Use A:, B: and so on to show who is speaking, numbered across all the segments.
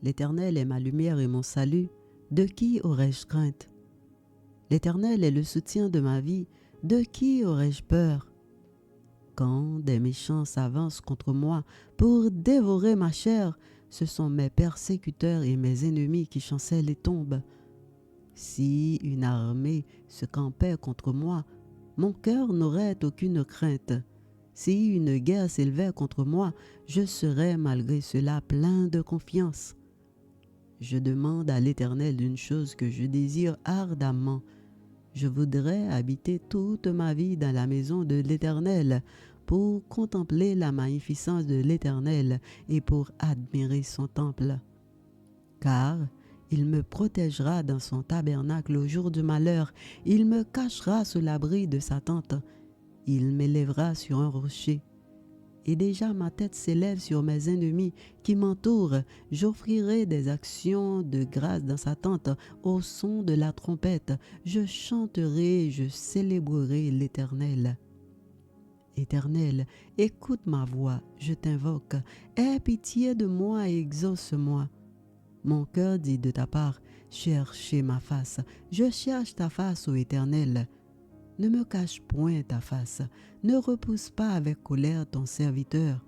A: L'Éternel est ma lumière et mon salut. De qui aurais-je crainte? L'Éternel est le soutien de ma vie. De qui aurais-je peur? Quand des méchants s'avancent contre moi pour dévorer ma chair, ce sont mes persécuteurs et mes ennemis qui chancellent et tombent. Si une armée se campait contre moi, mon cœur n'aurait aucune crainte. Si une guerre s'élevait contre moi, je serais malgré cela plein de confiance. Je demande à l'Éternel une chose que je désire ardemment. Je voudrais habiter toute ma vie dans la maison de l'Éternel pour contempler la magnificence de l'Éternel et pour admirer son temple. Car il me protégera dans son tabernacle au jour du malheur, il me cachera sous l'abri de sa tente, il m'élèvera sur un rocher. Et déjà ma tête s'élève sur mes ennemis qui m'entourent. J'offrirai des actions de grâce dans sa tente au son de la trompette. Je chanterai, je célébrerai l'Éternel. Éternel, écoute ma voix, je t'invoque. Aie pitié de moi et exauce-moi. Mon cœur dit de ta part, cherchez ma face. Je cherche ta face, ô Éternel. Ne me cache point ta face, ne repousse pas avec colère ton serviteur.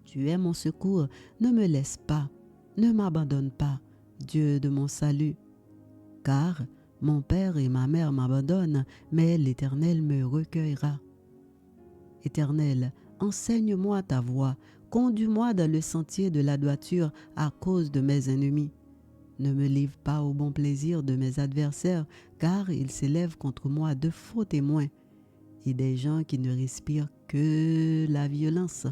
A: Tu es mon secours, ne me laisse pas, ne m'abandonne pas, Dieu de mon salut. Car mon père et ma mère m'abandonnent, mais l'Éternel me recueillera. Éternel, enseigne-moi ta voie, conduis-moi dans le sentier de la droiture à cause de mes ennemis. Ne me livre pas au bon plaisir de mes adversaires, car ils s'élèvent contre moi de faux témoins et des gens qui ne respirent que la violence.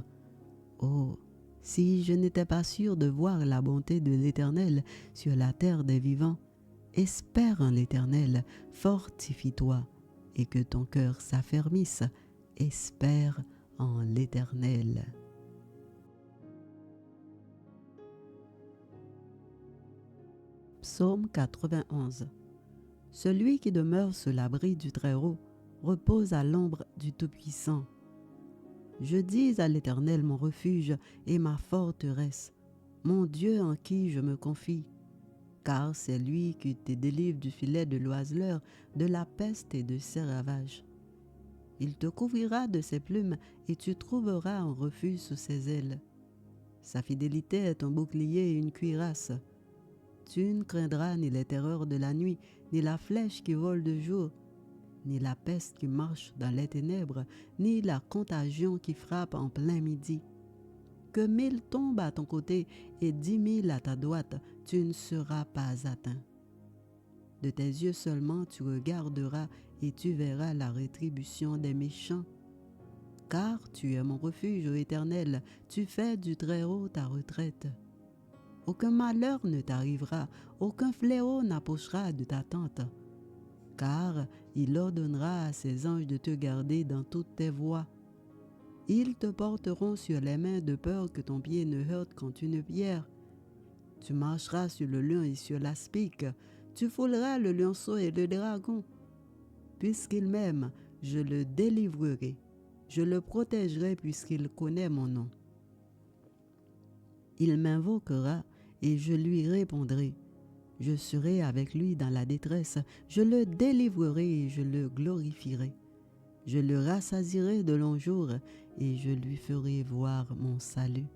A: Oh, si je n'étais pas sûr de voir la bonté de l'Éternel sur la terre des vivants, espère en l'Éternel, fortifie-toi, et que ton cœur s'affermisse, espère en l'Éternel. Psaume 91. Celui qui demeure sous l'abri du Très-Haut repose à l'ombre du Tout-Puissant. Je dis à l'Éternel mon refuge et ma forteresse, mon Dieu en qui je me confie. Car c'est lui qui te délivre du filet de l'oiseleur, de la peste et de ses ravages. Il te couvrira de ses plumes et tu trouveras un refuge sous ses ailes. Sa fidélité est ton bouclier et une cuirasse. Tu ne craindras ni les terreurs de la nuit, ni la flèche qui vole de jour, ni la peste qui marche dans les ténèbres, ni la contagion qui frappe en plein midi. Que 1000 tombent à ton côté et 10 000 à ta droite, tu ne seras pas atteint. De tes yeux seulement tu regarderas et tu verras la rétribution des méchants. Car tu es mon refuge, ô Éternel, tu fais du Très-Haut ta retraite. Aucun malheur ne t'arrivera, aucun fléau n'approchera de ta tente. Car il ordonnera à ses anges de te garder dans toutes tes voies. Ils te porteront sur les mains de peur que ton pied ne heurte contre une pierre. Tu marcheras sur le lion et sur l'aspic, tu fouleras le lionceau et le dragon. Puisqu'il m'aime, je le délivrerai, je le protégerai puisqu'il connaît mon nom. Il m'invoquera et je lui répondrai. Je serai avec lui dans la détresse, je le délivrerai et je le glorifierai. Je le rassasierai de longs jours et je lui ferai voir mon salut.